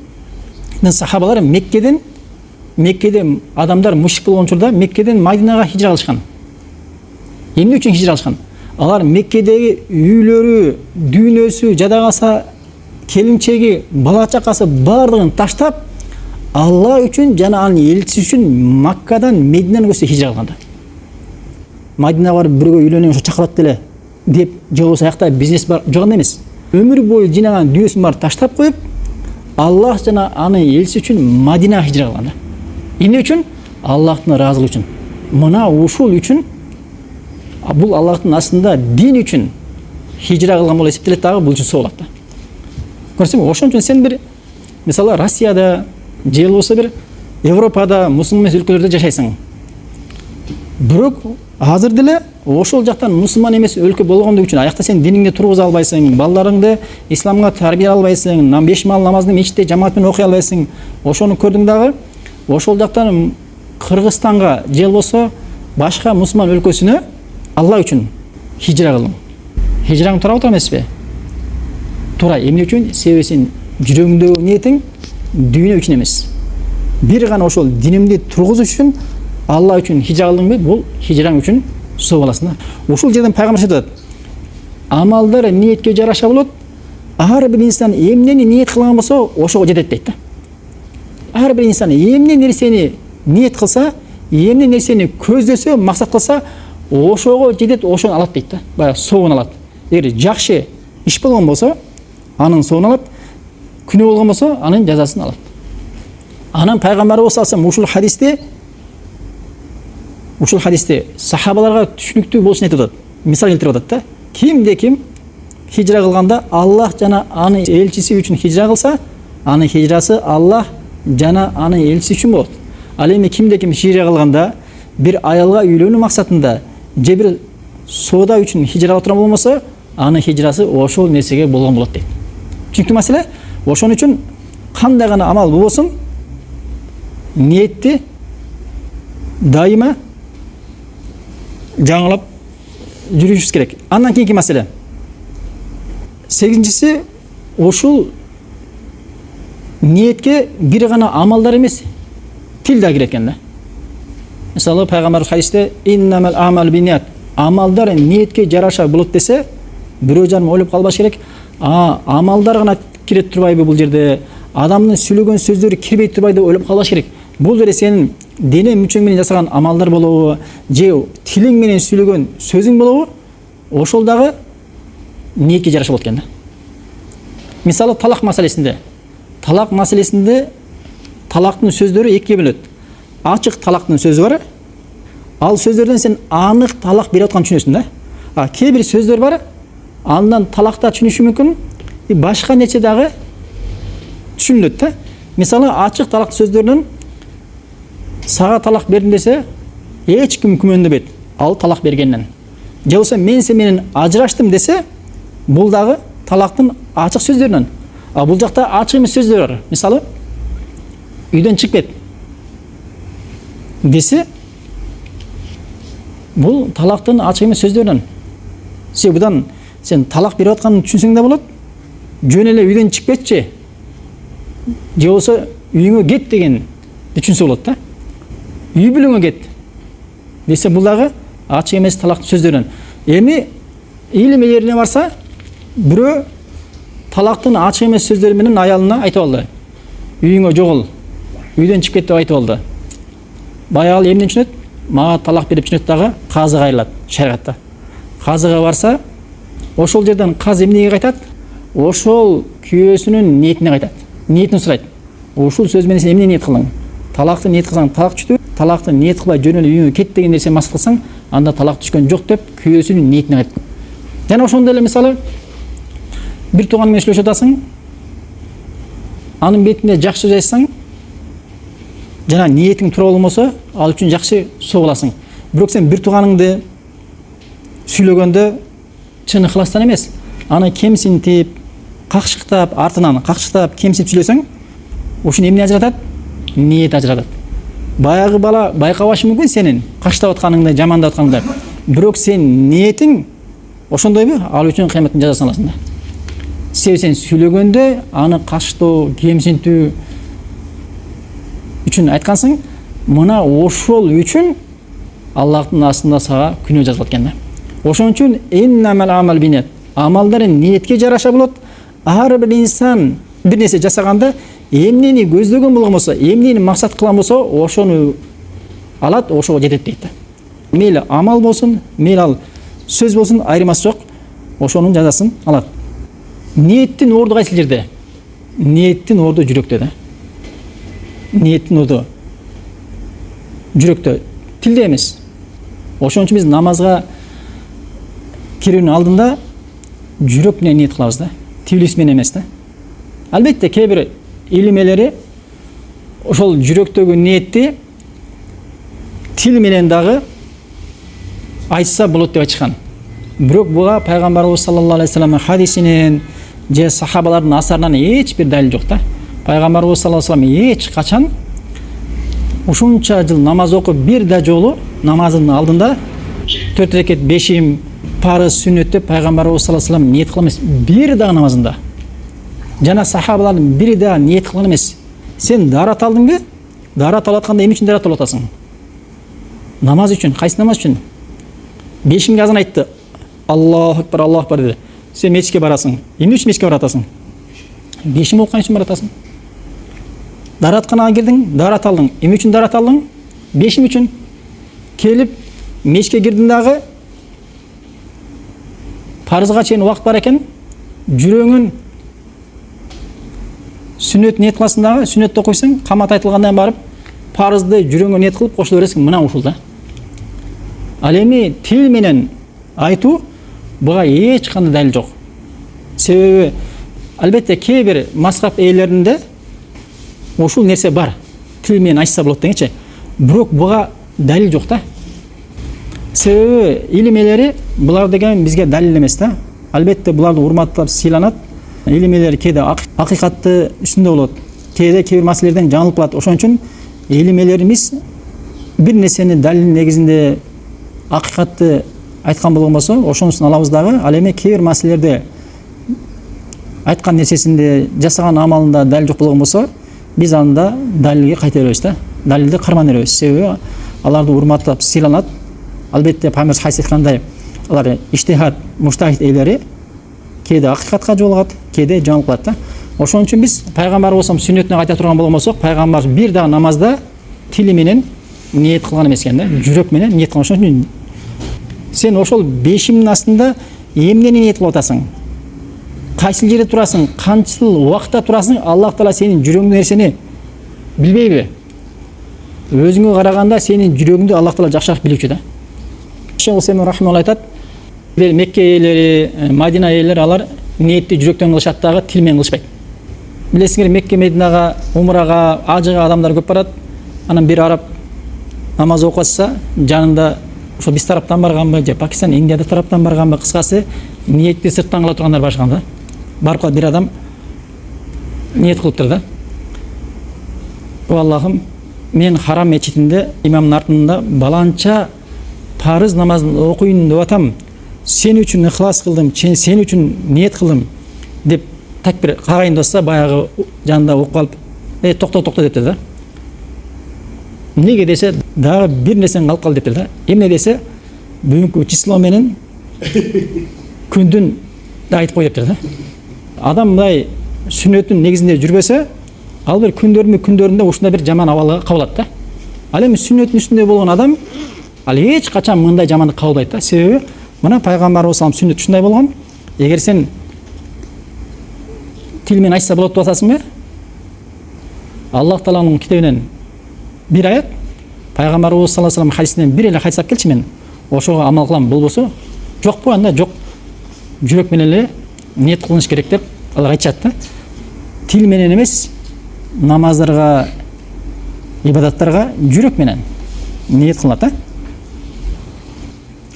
сахабалар Меккеден адамдар мушрик болгон учурда Меккеден Мадинага хижра кылышкан. Эмне үчүн хижра кылышкан? Алар Меккедеги үйлөрү, дүйнөсү, жада калса келинчеги, бала чакасы бардыгын таштап, Алла үчүн жана анын элчиси үчүн Маккадан Мединаны көчүп хижра кылганда. Мадинага барып бирөөгө үйлөнөң, ошо чакырат деле деп, же болбосо аякта бизнес бар, жок эмес. Өмүр бою жыйнаган дүйнөсүн баары таштап коюп, Аллах жана анын элчиси үчүн Мадинага хижра кылганда. Эмне үчүн? Аллахтын ыраазылыгы үчүн. Мына ушул үчүн, бул Аллахтын астында дин үчүн хижра кылган болуп эсептелет дагы, бул үчүн соо болот да. Көрсөңбү, ошон үчүн сен бир мисалы Россияда, же болбосо бир Европада, мусулман эмес өлкөлөрдө жашайсың. Бирок азыр деле ошол жактан мусулман эмес өлкө болгондугу үчүн аякта сен диниңди тургуза албайсың, балдарыңды исламга тарбия албайсың, 5 маал намазды мечитте жамаат менен окуй албайсың. Ошону көрдүң дагы, ошол жактан Кыргызстанга же болбосо башка мусулман өлкөсүнө Алла үчүн хижра кылдың. Хижраң тура эмеспи? Тура. Эмне үчүн? Себеби сен жүрөгүңдөгү ниетиң дүйнө үчүн эмес. Бир гана ошол динимди тургузуш үчүн Алла үчүн хижра кылдыңбы? Бул хижраң үчүн соо аласың да. Ушул жерден пайгамбар айтат: амалдар ниетке жараша болот. Ар бир инсан эмнени ниет кылган болсо, ошого жетет дейт да. Ар бир инсан эмне нерсени ниет кылса, эмне нерсени көздөсө, максат кылса, ошого жетет, ошону алат дейт да. Баягы соогун алат. Эгер жакшы иш болгон болсо, анын соогун алат. Күнөө болгон болсо, анын жазасын алат. Анан пайгамбарыбыз саллаллаху алейхи ушул хадисте сахабаларга түшүнүктүү болушун айтып атат. Мисал келтирип атат да. Кимде ким хижра кылганда Аллах жана анын элчиси үчүн хижра кылса, анын хижрасы Аллах жана анын элчиси үчүн болот. Ал эми кимде ким хижра кылганда бир аялга үйлөнүү максатында же бир соода үчүн хижра кылып турган болмосо, анын хижрасы ошол нерсеге болгон болот дейт. Чүнктүү маселе? Ошон үчүн кандай гана амал болбосун, ниетти дайыма жаңылап жүрүшүбүз керек. Андан кийинки маселе. 8-нчиси, ошул ниетке бир гана амалдар эмес, тил да кирет экен да. Мисалы пайгамбар хадисте иннамал амал бинният, амалдар ниетке жараша болот десе, бирөө жарым ойлоп калбаш керек. Амалдар гана кирет турбайбы бул жерде? Адамдын сүйлөгөн сөздөрү кирбей турбайбы деп ойлоп калбаш керек. Бул жерде сенин дене мүчөң менен жасаган амалдар болобу, же тилиң менен сүйлөгөн сөзүң болобу, ошол дагы ниетке жараша болот экен да. Мисалы талак маселесинде талактын сөздөрү экиге бөлөт. Ачык талактын сөзү бар. Ал сөздөрдөн сен анык талак берип аткан түшүнөсүң да. Кээ бир сөздөр бар, андан талакта түшүнүшү мүмкүн, башка нерсе дагы түшүнүлөт да. Мисалы ачык талак сөздөрүнөн сага талак бердим десе, эч ким күмөндөбөйт ал талак бергенинен. Же болбосо мен сен менен ажыраштым десе, бул дагы талактын ачык сөздөрүнөн. Бул жакта ачык эмес сөздөр бар. Мисалы үйдөн чыгып кет. десе, бұл талақтың ашық емес сөздерінен. Сен бұдан сен талақ беріп жатқанын түсінсең де болады. Жөн эле үйден шығып кетші. Же болса үйіңе кет деген түсінсе болады да. Үй бүліңе кет. Десе бұл дағы ашық емес талақтың сөздерінен. Эми илим элеріне барса, бирөө талақтың ашық емес сөздері менен аялына айтып алды. Үйіңе жоғыл. Үйден шығып кет деп айтып алды. Баягы эмнен түшүнөт? Мага талақ берип түшүнөт дагы казыга айылат шариатта. Казыга барса, ошол жерден казы эмнеге кайтат? Ошол күйөөсүнүн ниетине кайтат. Ниетин сурайт. Ошол сөз менен сен эмне ниет кылдың? Талакты ниет кылсаң, талак түштү. Талакты ниет кылбай жөн эле үйүңө кет деген нерсе максат кылсаң, анда талак түшкөн жок деп күйөөсүнүн ниетине кайтат. Жана ошондой эле мисалы бир туугаң менен сүйлөшүп атасың, анын бетине жакшы сөз айтсаң, жана ниетиң туура болмосо, ал үчүн жакшы соголасың. Бирок сен бир тууганыңды сүйлөгөндө чын ыхластан эмес, аны кемсинтип, какшыктап, артынан какшыктап, кемсип сүйлөсөң, ошону эмне ажыратат? Ниет ажыратат. Баягы бала байкабашы мүмкүн сенин каштап атканыңды, жамандап атканыңды. Бирок сен ниетиң ошондойбу? Ал үчүн кыяматтын жазасын аласың да. Сен сүйлөгөндө аны каштоо, кемсинтүү үчүн айткансың, мына ошол үчүн Аллахтын астында сага күнөө жазылат экен да. Ошон үчүн иннамал амал бинет. Амалдар ниетке жараша болот. Ар бир инсан бир нерсе жасаганда эмнени көздөгөн болгонсо, эмнени максат кылган болсо, ошону алат, ошого жетет дейт да. Мейли амал болсун, мейли ал сөз болсун, айырмасы жок. Ошонун жазасын алат. Ниеттин орду кайсы жерде? Ниеттин орду жүрөктө да. Ниеттин орду жүрөктө, тилде эмес. Ошон үчүн биз намазга кирүүнүн алдында жүрөк менен ниет кылабыз да. Тилибиз менен эмес да. Албетте кээ бир илим элери ошол жүрөктөгү ниетти тил менен дагы айтса болот деп айтышкан. Бирок буга пайгамбарыбыз саллаллаху алейхи вассалам хадисинен же сахабалардын асарынан эч бир далил жок да. Пайгамбарыбыз саллаллаху алейхи вассалам эч качан ушунча жыл намаз окуп бир да жолу намазынын алдында 4 рекет бешим парыз сүннөт деп пайгамбарыбыз саллаллаху алейхи вассалам ниет кылган эмес. Бир дагы намазында. Жана сахабалардын бири да ниет кылган эмес. Сен дарат алдыңбы? Дарат алып атканда эмне үчүн дарат алып атасың? Намаз үчүн. Кайсы намаз үчүн? Бешимге азан айтты. Аллаху акбар dedi. Сен мечитке барасың. Эмне үчүн мечитке баратасың? Бешим окуган үчүн баратасың. Даратканага кирдиң, дарат алдың. Эмне үчүн дарат алдың? Бешим үчүн. Келип мечитке кирдиң дагы парызга чейин убакыт бар экен. Жүрөгүң сүннөт ниет кыласың дагы, сүннөттү окуйсың, камат айтылгандан барып парызды жүрөгүңө ниет кылып кошуло бересиң. Мына ушул да. Ал эми тил менен айтуу буга эч кандай далил жок. Себеби албетте кээ бир мазхаб ээлеринде ушул нерсе бар. Тил менен айтса болот дегенчи. Бирок буга далил жок да. Себеби илим ээлери булар деген бизге далил эмес да. Албетте буларды урматтап сыйланат. Илим ээлери кээде акыйкатты үстүндө болот. Кээде кээ бир маселелерден жаңылып калат. Ошон үчүн илим ээлерибиз бир нерсени далил негизинде акыйкатты айткан болгон болсо, ошонусун алабыз дагы. Ал эми кээ бир маселелерде айткан нерсесинде, жасаган амалында далил жок болгон болсо, биз анда далилге кайта беребиз да. Далилди карман беребиз. Себеби аларды урматтап сыйланат. Албетте пайгамбар хадис айткандай, алар иштихад, муштахид ээлери кээде акыйкатка жолугат, кээде жаңылып калат да. Ошон үчүн биз пайгамбарыбыз сүннөтүнө кайта турган болгон болсок, пайгамбар бир дагы намазда тили менен ниет кылган эмес экен да. Жүрөк менен ниет кылган. Ошон үчүн сен ошол бешимдин астында эмнени ниет кылып атасың? Кайсы жерде турасың? Канчыл убакытта турасың? Аллах Таала сенин жүрөгүңдө нерсени билбейби? Өзүңө караганда сенин жүрөгүңдү Аллах Таала жакшыраак билүүчү да. Шейх Усеймин рахималлах айтат, Мекке ээлери, Мадина ээлери алар ниетти жүрөктөн кылышат дагы, тил менен кылышпайт. Билесиңер, Мекке, Мединага, умрага, ажыга адамдар көп барат. Анан бир араб намаз окуп атса, жанында ошо биз тараптан барганбы, же Пакистан, Индияда тараптан барганбы, кыскасы ниетти сырттан кыла тургандар барышкан да. Барып калып бир адам ниет кылыптыр да. О Аллахым, мен харам мечитинде имамдын артында баланча парыз намазын окуйын деп атам, сен үчүн ыхлас кылдым, сен үчүн ниет кылдым деп такбир кагайын болса, баягы жанында окуп калып, токто депти да. Неге десе, дагы бир нерсени калып калды депти да. Эмне десе, бүгүнкү число менен күндүн да айтып кой депти да. Адам мындай сүннөттүн негизинде жүрбөсө, ал бир күндөрүндө ушундай бир жаман абалга кабылат да. Ал эми сүннөттүн үстүндө болгон адам ал эч качан мындай жамандык кабылбайт да. Себеби мына пайгамбарыбыз салам сүннөт ушундай болгон. Эгер сен тил менен айтса болот деп атасыңбы? Аллах Тааланын китебинен бир аят, пайгамбарыбыз саллаллаху алейхи вассалам хадисинен бир эле хадис алып келчи мен. Ошого амал кылам, болбосо жокпу анда жок. Жүрөк менен эле ниет кылыш керек деп алар айтышат да. Тил менен эмес, намаздарга, ибадаттарга жүрөк менен ниет кылат да.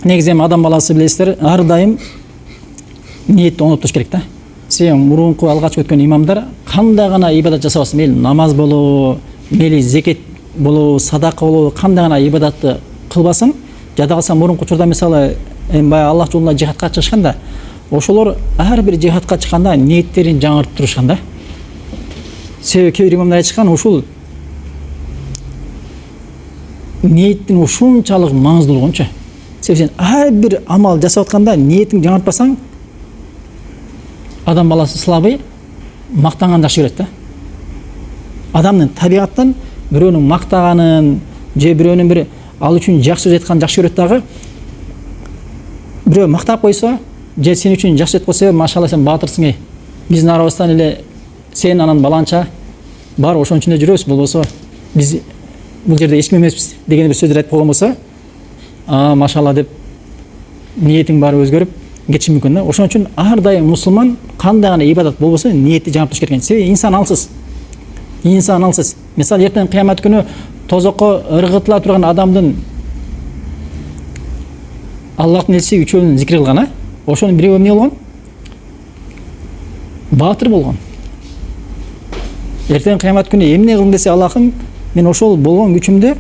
Негизи адам баласы билесиздер, ар дайым ниетти оңоптуш керек да. Сен мурунку алгач өткөн имамдар кандай гана ибадат жасабасын, мейли намаз болобу, мейли зекет болобу, садака болобу, кандай гана ибадатты кылбасын, жада калса мурунку учурда мисалы баягы Аллах жолунда жихадка чыгышканда, ошолор ар бир жихадка чыкканда ниеттерин жаңыртып турушкан да. Себеби кээ бир имамдар айтышкан, ушул ниеттин ушунчалык маңыздуулугунчу. Себеби сен ар бир амал жасап атканда ниетиңди жаңыртпасаң, адам баласы слабый, мактанган жакшы көрөт да. Адамдын табигаттан бирөөнүн мактаганын, же бирөөнүн бир ал үчүн жакшы сөз айтканын жакшы көрөт дагы. Бирөө мактап койсо, же сен үчүн жакшы сөз койсо, машалла сен баатырсың. Биздин арабыздан эле сен анан баланча бар, ошон үчүн эле жүрөбүз, болбосо биз бул жерде эч ким эмеспиз деген бир сөздөр айтып койгон болсо, машалла деп ниетиң баары өзгөрүп кетиши мүмкүн да. Ошон үчүн ар дайым мусулман кандай гана ибадат болбосо ниетти жаңыртыш керек. Себеби инсан алсыз. Мисалы эртең кыямат күнү тозокко ыргытыла турган адамдын Аллахтын элчиси үчөөнүн зикир кылган, ошонун бирөө эмне болгон? Баатыр болгон. Эртең кыямат күнү эмне кылдым десе, Аллахым, мен ошол болгон күчүмдү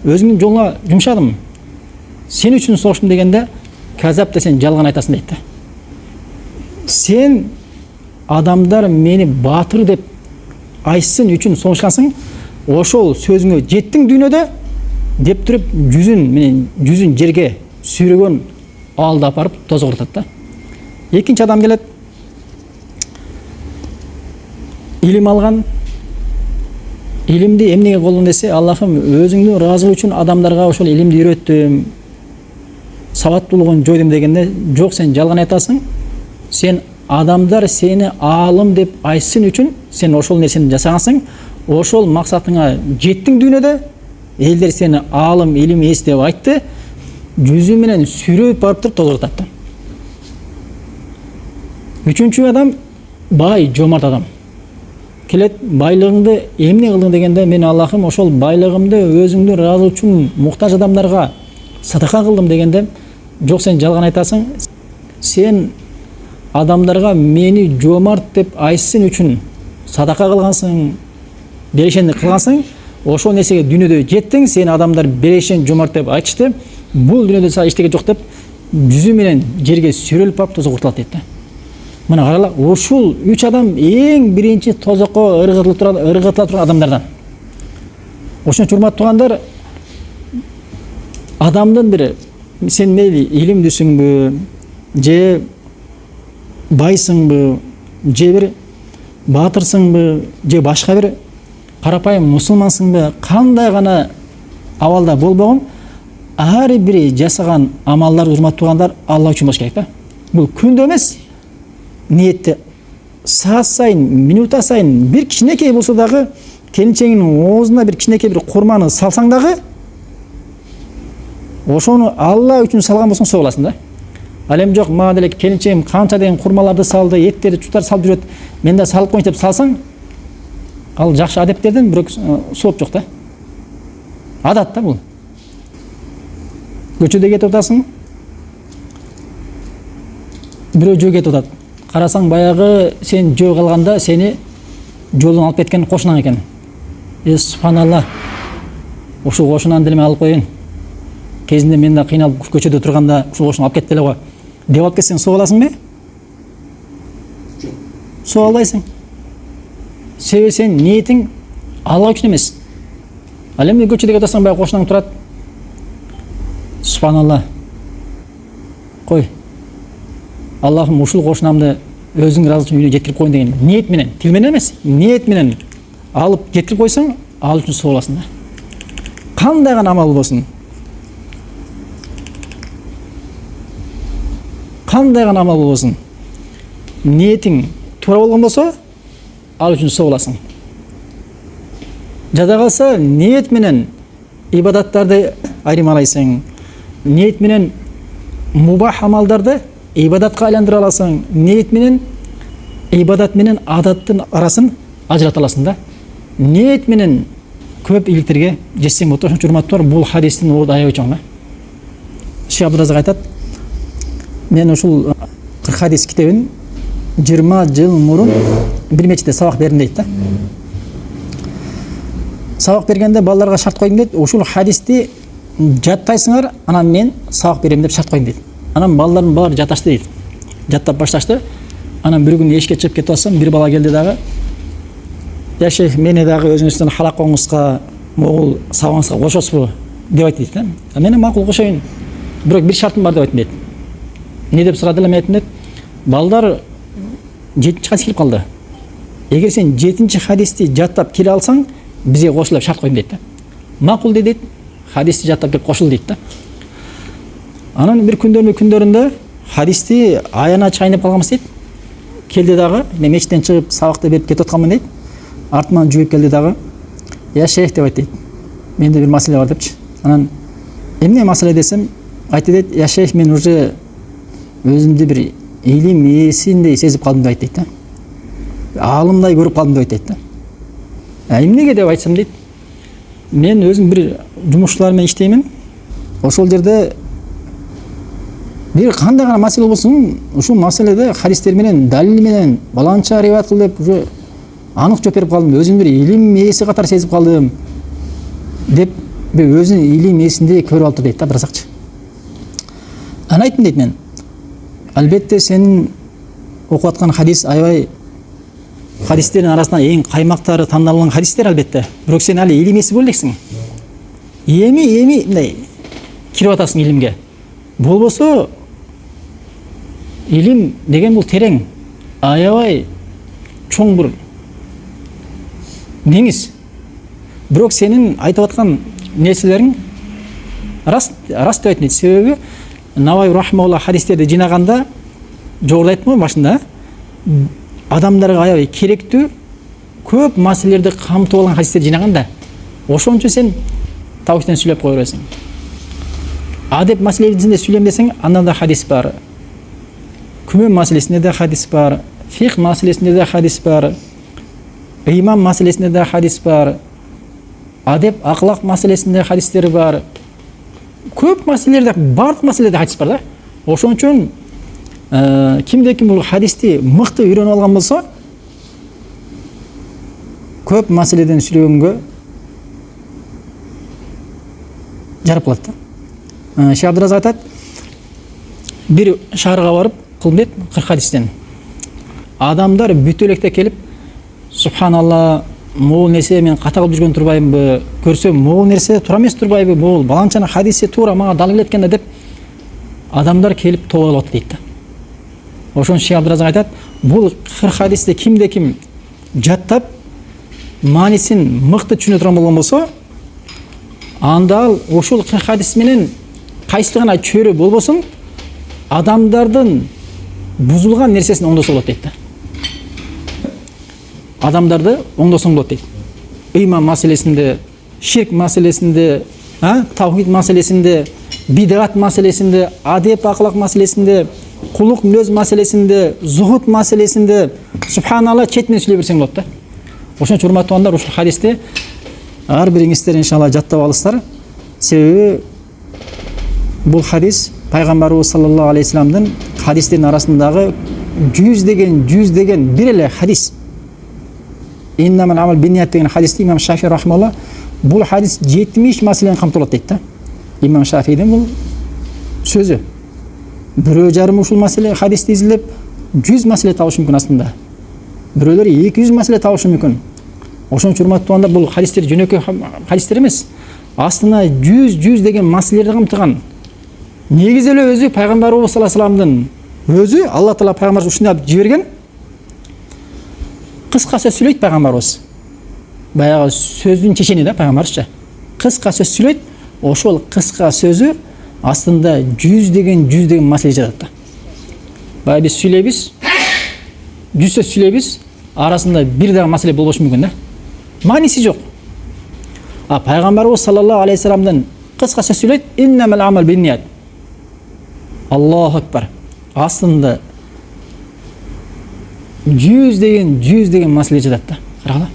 өзүмдүн жолуна жумшадым. Сен үчүн согуштум дегенде, казап да сен жалган айтасың дейт да. Сен адамдар мени баатыр деп айтсын үчүн согушкансың, ошол сөзүңө жеттиң дүйнөдө деп туруп жүзүн жерге сүйрөгөн алды апарып тозгортот да. Экинчи адам келет, илим алган, илимди эмнеге колдон десе, Аллахым, өзүңдүн ыраазылыгы үчүн адамдарга ошол илимди үйрөттүм, сабаттуулугун жойдум дегенде, жок, сен жалган айтасың. Сен адамдар сени аалым деп айтсын үчүн сен ошол нерсени жасагансың, ошол максатыңа жеттиң дүйнөдө, элдер сени аалым, илим ээс деп айтты, жүзү менен сүйрөп барып туруп тозгортот. Үчүнчү адам бай, жомарт адам. Келет, байлыгыңды эмне кылдың дегенде, мен Аллахым, ошол байлыгымды өзүңдүн ыраазылыгы үчүн муктаж адамдарга садака кылдым дегенде, жок, сен жалган айтасың. Сен адамдарга мени жомарт деп айтсын үчүн садака кылгансың, берешендик кылгансың, ошол нерсеге дүйнөдө жеттиң, сен адамдар берешен, жомарт деп айтышты, бул дүйнөдө сага эчтеке жок деп жүзү менен жерге сүйрөлүп барып тозгортулат дейт да. Мына карала, ушул 3 адам эң биринчи тозокко ыргытыла турган адамдардан. Ошон үчүн урматтуу туугандар, адамдын бири сен мейли илимдүүсүңбү, же байсыңбы, же бир баатырсыңбы, же башка бир карапайым мусулмансыңбы, кандай гана абалда болбогон, ар бири жасаган амалдар, урматтуу туугандар, Алла үчүн болуш керек да. Бул күндө эмес, ниетти саат сайын, минута сайын бир кичинекей болсо дагы, келинчегиңдин оозуна бир кичинекей бир курманы салсаң дагы, ошону Алла үчүн салган болсоң соо боласың да. Ал эми жок, мага деле келинчегим канча деген курмаларды салды, эттерди, чутар салып жүрөт, мен да салып коеюн деп салсаң, ал жакшы адептерден бирок сооп жок да. Адат да бул. Көчөдө кетип атасың, бирөө жөө кетип атат. Карасаң, баягы сен жөө калганда сени жолдон алып кеткен кошунаң экен. Субханалла, ушул кошунан деле алып коеюн. Кезинде мен да кыйналып көчөдө турганда ушул кошуну алып кетти эле го деп алып кетсең суу аласыңбы? Суу албайсың. Себеби сен ниетиң Алла үчүн эмес. Ал эми көчөдө жатсаң баягы кошунаң турат. Субханалла. Кой. Аллахым ушул кошунамды өзүң ыраазы үчүн үйүнө жеткирип коюн деген ниет менен, тил менен эмес, ниет менен алып жеткирип койсоң, ал үчүн суу аласың да. Кандай гана амал болсун. Кандай гана амал болсун. Ниетиң туура болгон болсо, ал үчүн суу аласың. Жада калса, ниет менен ибадаттарды айырмалайсың. Ниет менен мубах амалдарды ибадатка айландыра аласың. Ниет менен ибадат менен адаттын арасын ажырата аласың да. Ниет менен көп иликтерге жетсең болот. Ошон урматтуулар, бул хадистин орду аябай чоң да. Шейх Абдуразак айтат, мен ушул 40 хадис китебин 20 жыл мурун бир мечитте сабак бердим дейт да. Сабак бергенде балдарга шарт койдум дейт, ушул хадисти жаттайсыңар, анан мен сабак берем деп шарт койдум дейт. Анан балдардын баары жаташты дейт. Жаттап башташты. Анан бир күн эшикке чыгып кетип атсам, бир бала келди дагы. Я шейх, мени дагы өзүңүздүн халакоңузга, могул сабагыңызга кошосузбу деп айтты дейт да. Мен макул кошоюн. Бирок бир шартым бар деп айттым дейт. Не деп сурады эле, мен айттым дейт. Балдар 7-чи хадис келип калды. Эгер сен 7-чи хадисти жаттап келе алсаң, бизге кошул деп шарт койдум дейт да. Макул дейт. Хадисти жаттап келип кошул дейт да. Анан бир күндөрүндө хадисти аяна чыгайын деп калганбыз дейт. Келди дагы, мен мечиттен чыгып сабакты берип кетип атканмын дейт. Артыман жүгүп келди дагы. Я шейх деп айтты дейт. Менде бир маселе бар депчи. Анан эмне маселе десем, айтты дейт. Я шейх, мен уже өзүмдү бир илим ээсиндей сезип калдым деп айтты дейт да. Аалымдай көрүп калдым деп айтты дейт да. Эмнеге деп айтсам дейт. Мен өзүм бир жумушчулар менен иштеймин. Ошол жерде бир кандай гана маселе болсун, ушул маселеде хадистер менен, далил менен баланча риваят кыл деп уже анык жооп берип калдым. Өзүм бир илим ээси катары сезип калдым деп өзүнүн илим ээсиндей көрүп алып дейт да Абдуразакчы. Анан айттым дейт мен. Албетте сенин окуп аткан хадис аябай хадистердин арасынан эң каймактары тандалган хадистер албетте. Бирок сен али илим ээси болдексиң. Эми мындай кирип атасың илимге. Болбосо илим деген бул терең, аябай чоң бир деңиз. Бирок сенин айтып аткан нерселериң рас деп айтты. Себеби Наваи рахмаулла хадистерди жинаганда, жогоруда айттым го башында, адамдарга аябай керектүү көп маселелерди камтып алган хадистерди жинаган да. Ошон үчүн сен таухидтен сүйлөп кое бересиң. Адеп маселесинде сүйлөм десең, андан да хадис бар. Күмөн маселесинде де хадис бар. Фих маселесинде де хадис бар. Имам маселесинде де хадис бар. Адеп, акылак маселесинде хадистер бар. Көп маселелерде, бардык маселелерде хадис бар да. Ошон үчүн кимде-ким бул хадисти мыкты үйрөнүп алган болсо, көп маселеден сүйлөгөнгө жарап калат да. Шейх Абдуразак айтат, бир шаарга барып кылдым дейт 40 хадистен. Адамдар бүтө электе келип, субханалла, могул нерсе мен ката кылып жүргөн турбаймынбы? Көрсөм, могул нерсе туура эмес турбайбы? Бул баланчанын хадиси туура мага далил эткенде деп адамдар келип тоболуп атат дейт да. Ошон Шейх Абдуразак айтат, бул 40 хадисти кимде-ким жаттап, маанисин мыкты түшүнө турган болгон болсо, анда ал ошол 40 хадис менен кайсыл гана чөйрө болбосун, адамдардын бузулган нерсесин оңдосо болот дейт да. Адамдарды оңдосоң болот дейт. Ыйман маселесинде, ширк маселесинде, тавхид маселесинде, бидгат маселесинде, адеп акылак маселесинде, кулук мүнөз маселесинде, зухуд маселесинде, субханалла четинен сүйлөй берсең болот да. Ошон үчүн урматтуулар, ушул хадисти ар бириңиздер иншалла жаттап алыңыздар. Себеби бул хадис пайгамбарыбыз саллаллаху алейхи вассаламдын хадистердин арасындагы жүздеген бир эле хадис. Иннамал амал бинният деген хадисте имам Шафи рахмалла бұл хадис 70 мәселені қамтылады дейді да. Имам Шафидің бұл сөзі. Біреу жарым ушул мәселе хадисті изилеп 100 мәселе табышы мүмкін астында. Біреулер 200 мәселе табышы мүмкін. Ошон үчүн урматтуу анда бұл хадистер жөнөкөй хадистер емес. Астына 100 деген мәселелерді қамтыған. Негизи эле өзү пайгамбарыбыз саллаллаху алейхи вассаламдын өзү Алла таала пайгамбарыбыз ушундай жиберген. Кыска сөз сүйлөйт пайгамбарыбыз. Баягы сөздүн чечени да пайгамбарыбызча. Кыска сөз сүйлөйт, ошол кыска сөзү астында 100 деген маселе жатат да. Баягы биз сүйлөйбүз, 100 сөз сүйлөйбүз, арасында бир дагы маселе болбошу мүмкүн да. Мааниси жок. А пайгамбарыбыз саллаллаху алейхи вассаламдын кыска сөз сүйлөйт, иннамал амал бинният. Аллаху акбар. Астында 100 деген маселе жатат да. Карагыла.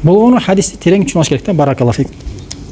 Болгону хадисти терең түшүнүш керек да. Баракаллаху фик.